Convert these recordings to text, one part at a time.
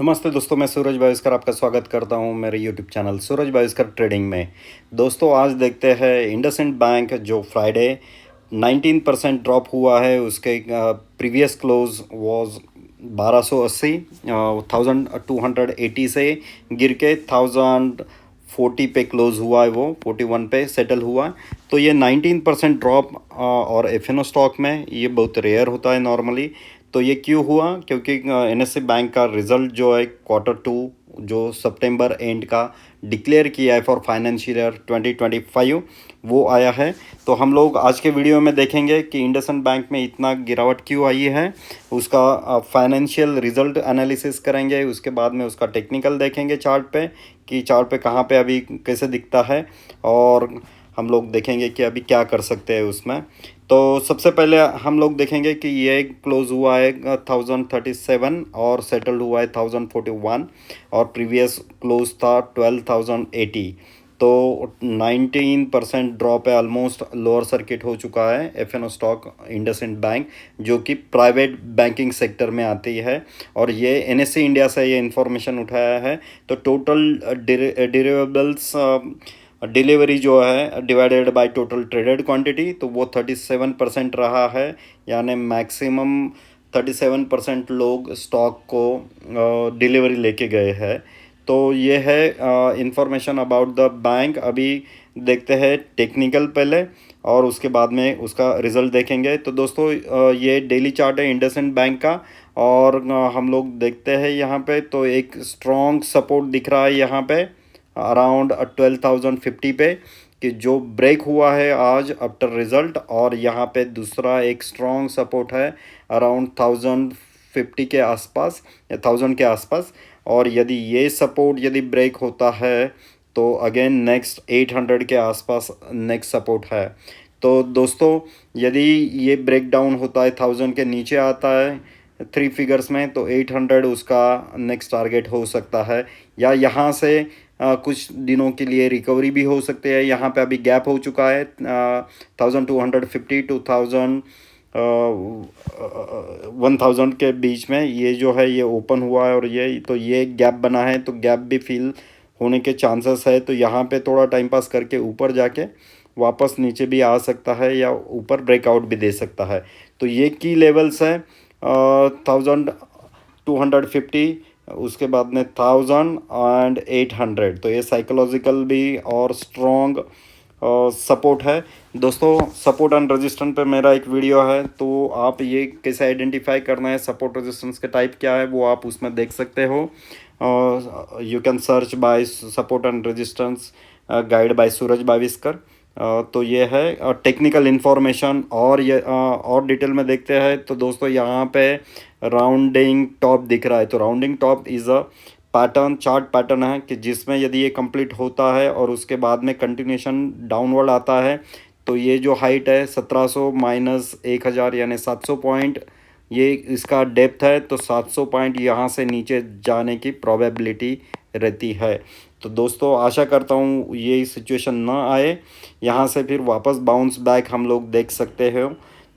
नमस्ते दोस्तों, मैं सूरज भावेस्कर आपका स्वागत करता हूं मेरे यूट्यूब चैनल सूरज भावेस्कर ट्रेडिंग में। दोस्तों आज देखते हैं इंडसइंड बैंक जो फ्राइडे 19% ड्रॉप हुआ है, उसके प्रीवियस क्लोज वाज 1280 1280 से गिर के 1040 पे क्लोज हुआ है, वो 41 पे सेटल हुआ। तो ये 19% ड्रॉप और एफएनओ स्टॉक में ये बहुत रेयर होता है नॉर्मली। तो ये क्यों हुआ? क्योंकि एनएससी बैंक का रिज़ल्ट जो है Q2 जो सितंबर एंड का डिक्लेयर किया है फॉर फाइनेंशियल ईयर 2025 वो आया है। तो हम लोग आज के वीडियो में देखेंगे कि इंडसइंड बैंक में इतना गिरावट क्यों आई है, उसका फाइनेंशियल रिजल्ट एनालिसिस करेंगे, उसके बाद में उसका टेक्निकल देखेंगे चार्ट पे कि चार्ट पे कहाँ पे अभी कैसे दिखता है, और हम लोग देखेंगे कि अभी क्या कर सकते हैं उसमें। तो सबसे पहले हम लोग देखेंगे कि ये क्लोज हुआ है 1037 और सेटल्ड हुआ है 1041 और प्रीवियस क्लोज था 12,080। तो 19% ड्रॉप है, ऑलमोस्ट लोअर सर्किट हो चुका है एफएनओ स्टॉक इंडसइंड बैंक, जो कि प्राइवेट बैंकिंग सेक्टर में आती है। और ये एनएससी इंडिया से ये इन्फॉर्मेशन उठाया है। तो टोटल डिरेवेबल्स डिलीवरी जो है divided by total traded quantity, तो वो 37% रहा है, यानी मैक्सिमम 37% लोग स्टॉक को डिलीवरी लेके गए हैं। तो ये है इंफॉर्मेशन अबाउट द बैंक। अभी देखते हैं टेक्निकल पहले और उसके बाद में उसका रिजल्ट देखेंगे। तो दोस्तों ये डेली चार्ट है इंडसइंड बैंक का, और हम लोग देखते हैं यहाँ पे तो एक स्ट्रॉन्ग सपोर्ट दिख रहा है यहाँ पे अराउंड 12,050 पे, कि जो ब्रेक हुआ है आज आफ्टर रिजल्ट। और यहाँ पे दूसरा एक स्ट्रॉन्ग सपोर्ट है अराउंड 1050 के आसपास या 1000 के आसपास। और यदि ये सपोर्ट यदि ब्रेक होता है तो अगेन नेक्स्ट 800 के आसपास नेक्स्ट सपोर्ट है। तो दोस्तों यदि ये ब्रेक डाउन होता है 1000 के नीचे आता है 3 फिगर्स में, तो 800 उसका नेक्स्ट टारगेट हो सकता है, या यहाँ से कुछ दिनों के लिए रिकवरी भी हो सकती है। यहाँ पे अभी गैप हो चुका है 1250 टू 1000 के बीच में, ये जो है ये ओपन हुआ है और ये गैप बना है, तो गैप भी फिल होने के चांसेस है। तो यहाँ पे थोड़ा टाइम पास करके ऊपर जाके वापस नीचे भी आ सकता है या ऊपर ब्रेकआउट भी दे सकता है। तो ये की लेवल्स है 1250, उसके बाद में 1800। तो ये साइकोलॉजिकल भी और स्ट्रॉन्ग सपोर्ट है। दोस्तों सपोर्ट एंड रेजिस्टेंस पे मेरा एक वीडियो है, तो आप ये कैसे आइडेंटिफाई करना है, सपोर्ट रेजिस्टेंस के टाइप क्या है वो आप उसमें देख सकते हो। You can search by support and resistance guide by Suraj Bhaveskar. तो ये है टेक्निकल इन्फॉर्मेशन। और ये और डिटेल में देखते हैं तो दोस्तों यहाँ पे राउंडिंग टॉप दिख रहा है। तो rounding top is a pattern, chart pattern है कि जिसमें यदि ये कंप्लीट होता है और उसके बाद में कंटिन्यूशन डाउनवर्ड आता है, तो ये जो हाइट है 1700 माइनस 1000 यानी 700 पॉइंट ये इसका डेप्थ है। तो 700 पॉइंट यहाँ से नीचे जाने की प्रोबेबिलिटी रहती है। तो दोस्तों आशा करता हूँ ये सिचुएशन ना आए, यहाँ से फिर वापस बाउंस बैक हम लोग देख सकते हो।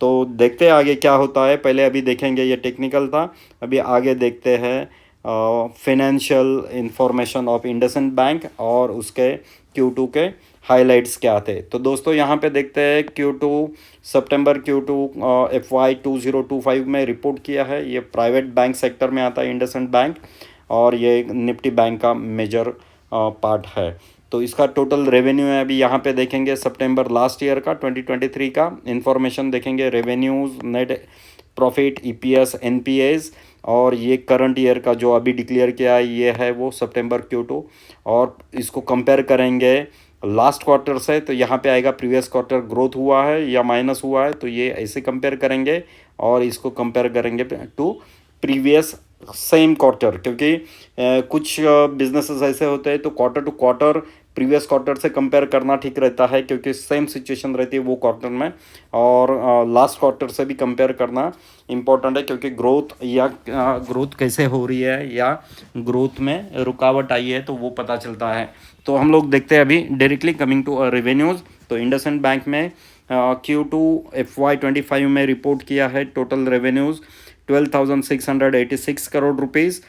तो देखते हैं आगे क्या होता है। पहले अभी देखेंगे, ये टेक्निकल था, अभी आगे देखते हैं financial information of IndusInd bank और उसके Q2 के हाइलाइट्स क्या थे। तो दोस्तों यहाँ पे देखते हैं Q2 सितंबर Q2 FY 2025 में रिपोर्ट किया है। ये प्राइवेट बैंक सेक्टर में आता है इंडसइंड बैंक, और ये निफ्टी बैंक का मेजर पार्ट है। तो इसका टोटल रेवेन्यू है, अभी यहाँ पे देखेंगे सितंबर लास्ट ईयर का 2023 का इन्फॉर्मेशन देखेंगे, revenues, net profit, EPS, NPAs। और ये करंट ईयर का जो अभी डिक्लेयर किया है ये है वो सितंबर Q2, और इसको कंपेयर करेंगे लास्ट क्वार्टर से। तो यहाँ पे आएगा प्रीवियस क्वार्टर ग्रोथ हुआ है या माइनस हुआ है, तो ये ऐसे कंपेयर करेंगे और इसको कंपेयर करेंगे टू प्रीवियस सेम क्वार्टर। क्योंकि कुछ बिजनेसेस ऐसे होते हैं तो quarter to quarter previous quarter से कंपेयर करना ठीक रहता है, क्योंकि सेम सिचुएशन रहती है वो क्वार्टर में। और लास्ट क्वार्टर से भी कंपेयर करना इम्पोर्टेंट है, क्योंकि ग्रोथ या ग्रोथ कैसे हो रही है या ग्रोथ में रुकावट आई है तो वो पता चलता है। तो हम लोग देखते हैं अभी डायरेक्टली कमिंग टू रेवेन्यूज़। तो इंडसइंड बैंक में Q2 FY 25 में रिपोर्ट किया है total revenues 12,686 crore rupees,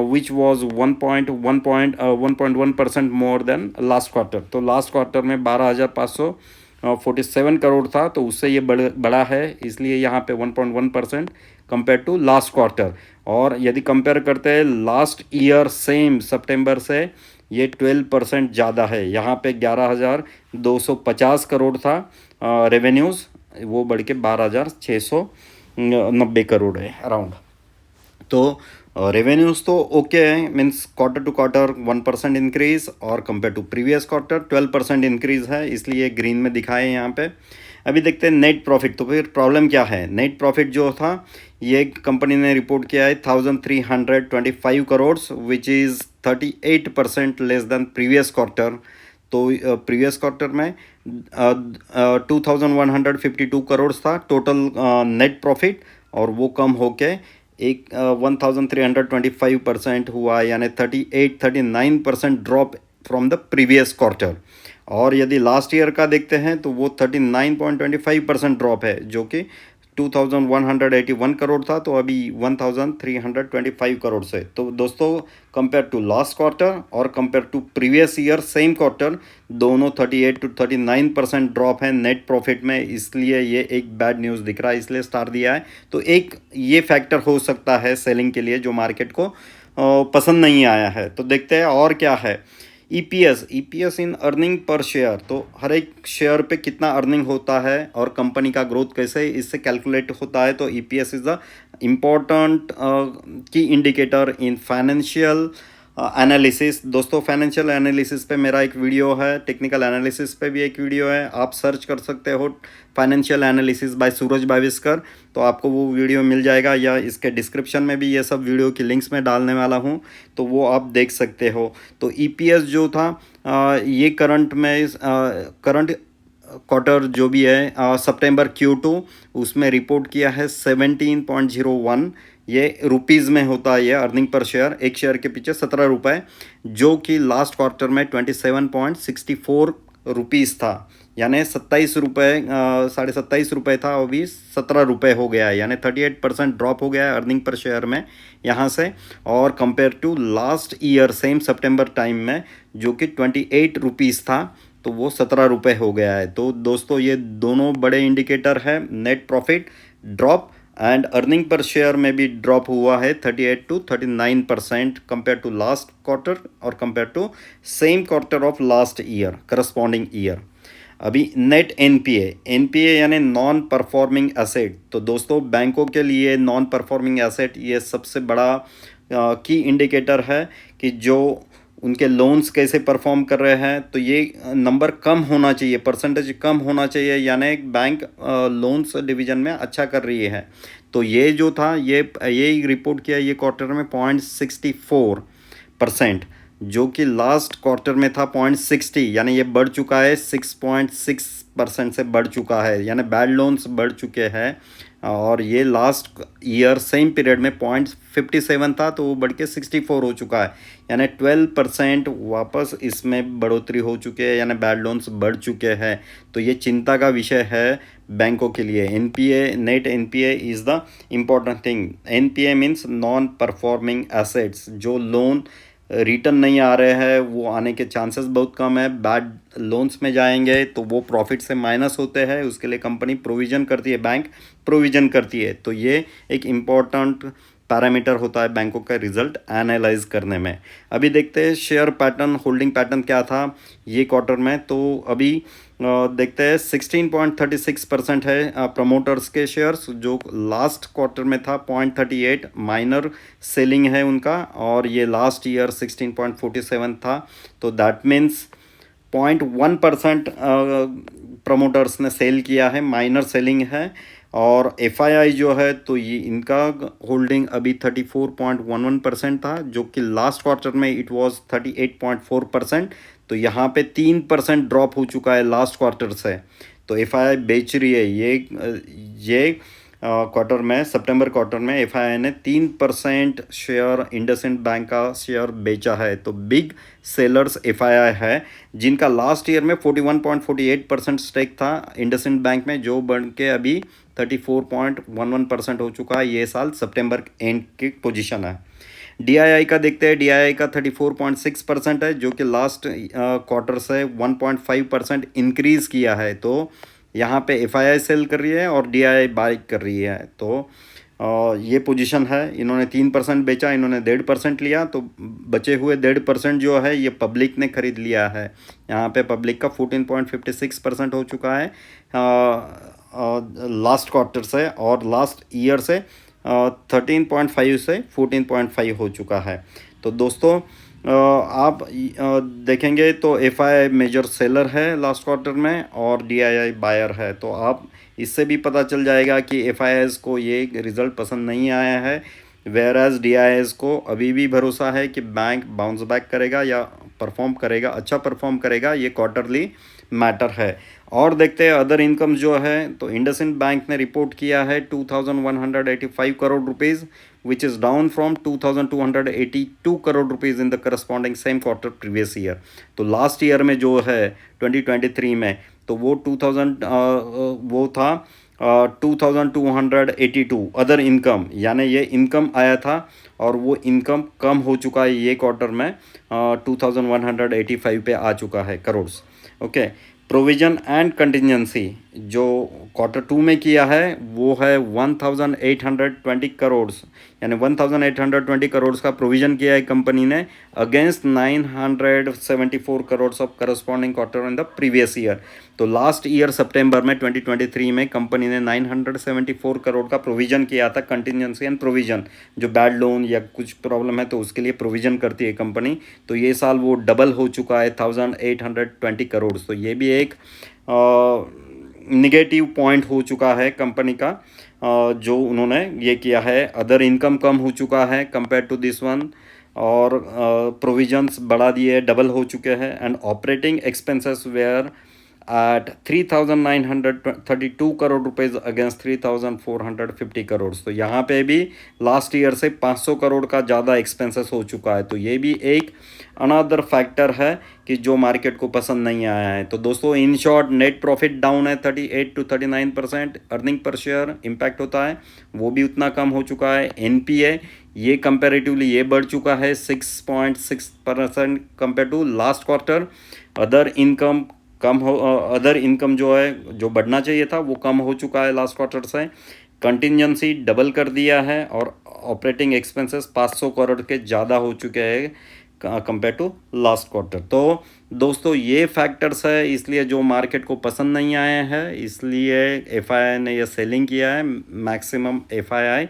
which was 1.1% more than last quarter. तो लास्ट क्वार्टर में 12,547 करोड़ था, तो उससे ये बड़ा है, इसलिए यहाँ पे 1.1% कंपेयर टू लास्ट क्वार्टर। और यदि कंपेयर करते हैं लास्ट ईयर सेम सितंबर से, ये 12% ज़्यादा है। यहाँ पे 11,250 करोड़ था रेवेन्यूज़, वो बढ़ के 12,690 करोड़ है अराउंड। तो रेवेन्यूज़ तो ओके है, means quarter to quarter 1% increase और compare to previous quarter 12% increase है, इसलिए ग्रीन में दिखाए यहाँ पे। अभी देखते हैं नेट प्रॉफिट। तो फिर प्रॉब्लम क्या है? नेट प्रॉफिट जो था, ये कंपनी ने रिपोर्ट किया है 1,325 crore, which is 38% less than previous quarter. तो प्रीवियस क्वार्टर में 2,152 करोड़ था टोटल नेट प्रॉफिट, और वो कम होके 1,325% हुआ, यानी 39% drop from the previous quarter. और यदि लास्ट ईयर का देखते हैं तो वो 39.25% ड्रॉप है, जो कि 2,181 करोड़ था, तो अभी 1,325 करोड़ से। तो दोस्तों, कंपेयर टू लास्ट क्वार्टर और compare to previous year same quarter, दोनों 38 to 39% ड्रॉप है नेट प्रॉफिट में, इसलिए ये एक बैड न्यूज़ दिख रहा है, इसलिए स्टार दिया है। तो एक ये फैक्टर हो सकता है सेलिंग के लिए, जो मार्केट को पसंद नहीं आया है। तो देखते हैं और क्या है। ईपीएस इन अर्निंग पर शेयर, तो हर एक शेयर पे कितना अर्निंग होता है और कंपनी का ग्रोथ कैसे इससे कैलकुलेट होता है। तो ईपीएस इज़ द इम्पॉर्टेंट की इंडिकेटर इन फाइनेंशियल एनालिसिस। दोस्तों, फाइनेंशियल एनालिसिस पे मेरा एक वीडियो है, टेक्निकल एनालिसिस पे भी एक वीडियो है, आप सर्च कर सकते हो फाइनेंशियल एनालिसिस बाय सूरज भाविस्कर, तो आपको वो वीडियो मिल जाएगा, या इसके डिस्क्रिप्शन में भी ये सब वीडियो की लिंक्स में डालने वाला हूँ, तो वो आप देख सकते हो। तो ईपीएस जो था ये करंट क्वार्टर जो भी है सितंबर Q2, उसमें रिपोर्ट किया है 17.01। ये रुपीज़ में होता है, ये अर्निंग पर शेयर, एक शेयर के पीछे 17 रुपये, जो कि लास्ट क्वार्टर में 27.64 रुपीज़ था, यानी 27 रुपये, 27.5 रुपये था, अभी 17 रुपये हो गया है, यानी 38% ड्रॉप हो गया है अर्निंग पर शेयर में यहाँ से। और compare to last year same September time में, जो कि 28 रुपीज़ था, तो वो 17 रुपये हो गया है। तो दोस्तों, ये दोनों बड़े इंडिकेटर है, net profit drop and earning पर शेयर में भी ड्रॉप हुआ है 38 to 39% compare to last quarter और compare to same quarter of last year, corresponding year. अभी नेट एनपीए यानी नॉन परफॉर्मिंग एसेट। तो दोस्तों, बैंकों के लिए नॉन परफॉर्मिंग एसेट ये सबसे बड़ा की इंडिकेटर है कि जो उनके लोन्स कैसे परफॉर्म कर रहे हैं। तो ये नंबर कम होना चाहिए, परसेंटेज कम होना चाहिए, यानी बैंक लोन्स डिवीज़न में अच्छा कर रही है। तो ये जो था, ये रिपोर्ट किया ये क्वार्टर में 0.64%, जो कि लास्ट क्वार्टर में था 0.60, यानी ये बढ़ चुका है, 6.6% से बढ़ चुका है, यानी बैड लोन्स बढ़ चुके हैं। और ये लास्ट ईयर सेम पीरियड में 0.57 था, तो वो बढ़ के 64 हो चुका है, यानी 12% वापस इसमें बढ़ोतरी हो चुकी है, यानी बैड लोन्स बढ़ चुके हैं। तो ये चिंता का विषय है बैंकों के लिए। NPA, net NPA is the important thing. NPA means non performing assets, जो लोन रिटर्न नहीं आ रहे हैं, वो आने के चांसेस बहुत कम है, बैड लोन्स में जाएंगे तो वो प्रॉफिट से माइनस होते हैं, उसके लिए कंपनी प्रोविज़न करती है, बैंक प्रोविज़न करती है। तो ये एक इम्पॉर्टेंट पैरामीटर होता है बैंकों का रिजल्ट एनालाइज करने में। अभी देखते हैं शेयर पैटर्न, होल्डिंग पैटर्न क्या था ये क्वार्टर में। तो अभी देखते हैं 16.36% है प्रमोटर्स के शेयर्स, जो लास्ट क्वार्टर में था 0.38, माइनर सेलिंग है उनका, और ये लास्ट ईयर 16.47 था। तो दैट मीन्स 0.1% प्रमोटर्स ने सेल किया है, माइनर सेलिंग है। और एफआईआई जो है, तो ये इनका होल्डिंग अभी 34.11% था, जो कि लास्ट क्वार्टर में इट वाज 38.4%। तो यहाँ पे 3% ड्रॉप हो चुका है लास्ट क्वार्टर से। तो एफआईआई बेच रही है, ये क्वार्टर में, सितंबर क्वार्टर में एफआईआई ने 3% शेयर इंडसइंड बैंक का शेयर बेचा है। तो बिग सेलर्स एफआईआई है, जिनका लास्ट ईयर में 41.48% स्टेक था इंडसइंड बैंक में, जो बढ़ के अभी 34.11% हो चुका है। ये साल सितंबर एंड की पोजीशन है। डीआईआई का देखते हैं, डीआईआई का 34.6% है, जो कि लास्ट क्वार्टर से 1.5% इंक्रीज़ किया है। तो यहाँ पे एफआईआई सेल कर रही है और डीआईआई बाई कर रही है। तो ये पोजीशन है। इन्होंने 3% बेचा, इन्होंने 1.5% लिया, तो बचे हुए 1.5% जो है ये पब्लिक ने खरीद लिया है। यहाँ पे पब्लिक का 14.56% हो चुका है लास्ट क्वार्टर से, और लास्ट ईयर से 13.5 से 14.5 हो चुका है। तो दोस्तों आप देखेंगे तो एफआईआई मेजर सेलर है लास्ट क्वार्टर में और डीआईआई बायर है। तो आप इससे भी पता चल जाएगा कि एफआईआईज को ये रिज़ल्ट पसंद नहीं आया है, वेयर एज डीआईआईज को अभी भी भरोसा है कि बैंक बाउंस बैक करेगा या परफॉर्म करेगा, अच्छा परफॉर्म करेगा। ये क्वार्टरली मैटर है। और देखते हैं अदर इनकम जो है, तो इंडसइंड बैंक ने रिपोर्ट किया है 2185 crore rupees, which is down from 2282 crore rupees in the corresponding same quarter previous year. तो लास्ट ईयर में जो है 2023 में, तो वो 2000 वो था 2282 अदर इनकम, यानी ये इनकम आया था और वो इनकम कम हो चुका है ये क्वार्टर में 2185 पे आ चुका है crore. Okay, provision and contingency जो क्वार्टर 2 में किया है वो है 1820 करोड़, यानी 1820 करोड़ का प्रोविजन किया है कंपनी ने against 974 crore of corresponding quarter in the previous year. तो लास्ट ईयर सितंबर में 2023 में कंपनी ने 974 करोड़ का प्रोविजन किया था, कंटिजेंसी एंड प्रोविजन, जो बैड लोन या कुछ प्रॉब्लम है तो उसके लिए प्रोविजन करती है कंपनी। तो ये साल वो डबल हो चुका है 1820 करोड़। तो ये भी एक निगेटिव पॉइंट हो चुका है कंपनी का, जो उन्होंने ये किया है। अदर इनकम कम हो चुका है कंपेयर टू दिस वन, और प्रोविजंस बढ़ा दिए, डबल हो चुके हैं। And operating expenses were at 3932 crore rupees against 3450 crore. तो यहाँ पे भी लास्ट ईयर से 500 करोड़ का ज़्यादा एक्सपेंसेस हो चुका है। तो ये भी एक अनदर फैक्टर है कि जो मार्केट को पसंद नहीं आया है। तो दोस्तों in short net profit down है 38 to 39%, अर्निंग पर शेयर इम्पैक्ट होता है वो भी उतना कम हो चुका है। एनपीए ये कंपेरेटिवली ये बढ़ चुका है 6.6% compare to last quarter. Other income कम हो, अदर इनकम जो है जो बढ़ना चाहिए था वो कम हो चुका है लास्ट क्वार्टर से। कंटिजेंसी डबल कर दिया है और ऑपरेटिंग एक्सपेंसेस 500 करोड़ के ज़्यादा हो चुके हैं कंपेयर टू लास्ट क्वार्टर। तो दोस्तों ये फैक्टर्स है, इसलिए जो मार्केट को पसंद नहीं आए हैं, इसलिए एफआईआई ने ये सेलिंग किया है। मैक्सिमम एफआईआई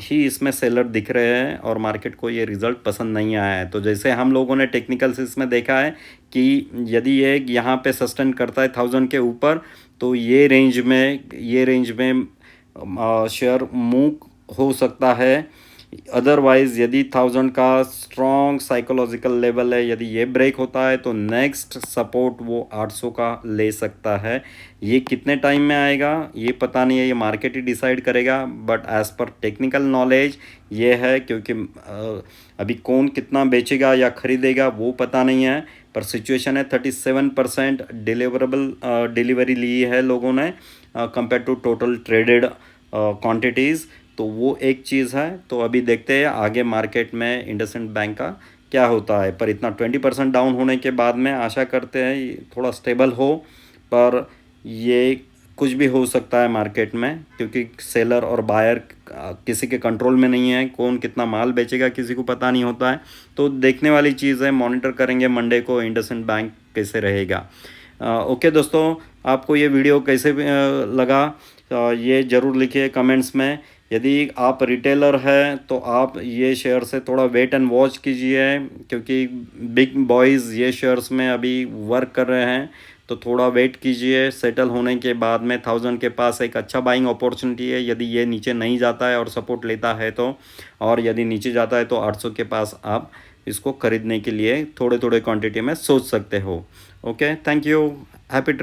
ही इसमें सेलर दिख रहे हैं और मार्केट को ये रिज़ल्ट पसंद नहीं आया है। तो जैसे हम लोगों ने टेक्निकल्स इसमें देखा है कि यदि ये यहाँ पे सस्टेन करता है 1000 के ऊपर, तो ये रेंज में शेयर मूव हो सकता है। अदरवाइज़ यदि 1000 का स्ट्रॉन्ग साइकोलॉजिकल लेवल है, यदि ये ब्रेक होता है तो नेक्स्ट सपोर्ट वो 800 का ले सकता है। ये कितने टाइम में आएगा ये पता नहीं है, ये मार्केट ही डिसाइड करेगा। But as per technical knowledge ये है, क्योंकि अभी कौन कितना बेचेगा या ख़रीदेगा वो पता नहीं है। पर सिचुएशन है 37% डिलीवरी ली है लोगों ने compare to total traded quantities. तो वो एक चीज़ है। तो अभी देखते हैं आगे मार्केट में इंडसइंड बैंक का क्या होता है। पर इतना 20% डाउन होने के बाद में आशा करते हैं थोड़ा स्टेबल हो, पर ये कुछ भी हो सकता है मार्केट में, क्योंकि सेलर और बायर किसी के कंट्रोल में नहीं है। कौन कितना माल बेचेगा किसी को पता नहीं होता है। तो देखने वाली चीज़ है, मॉनिटर करेंगे मंडे को इंडसइंड बैंक कैसे रहेगा। ओके दोस्तों, आपको ये वीडियो कैसे लगा ये ज़रूर लिखिए कमेंट्स में। यदि आप रिटेलर हैं तो आप ये शेयर से थोड़ा वेट एंड वॉच कीजिए, क्योंकि बिग बॉयज़ ये शेयर्स में अभी वर्क कर रहे हैं। तो थोड़ा वेट कीजिए, सेटल होने के बाद में 1000 के पास एक अच्छा बाइंग अपॉर्चुनिटी है यदि ये नीचे नहीं जाता है और सपोर्ट लेता है तो, और यदि नीचे जाता है तो 800 के पास आप इसको खरीदने के लिए थोड़े थोड़े क्वांटिटी में सोच सकते हो। Okay, thank you, happy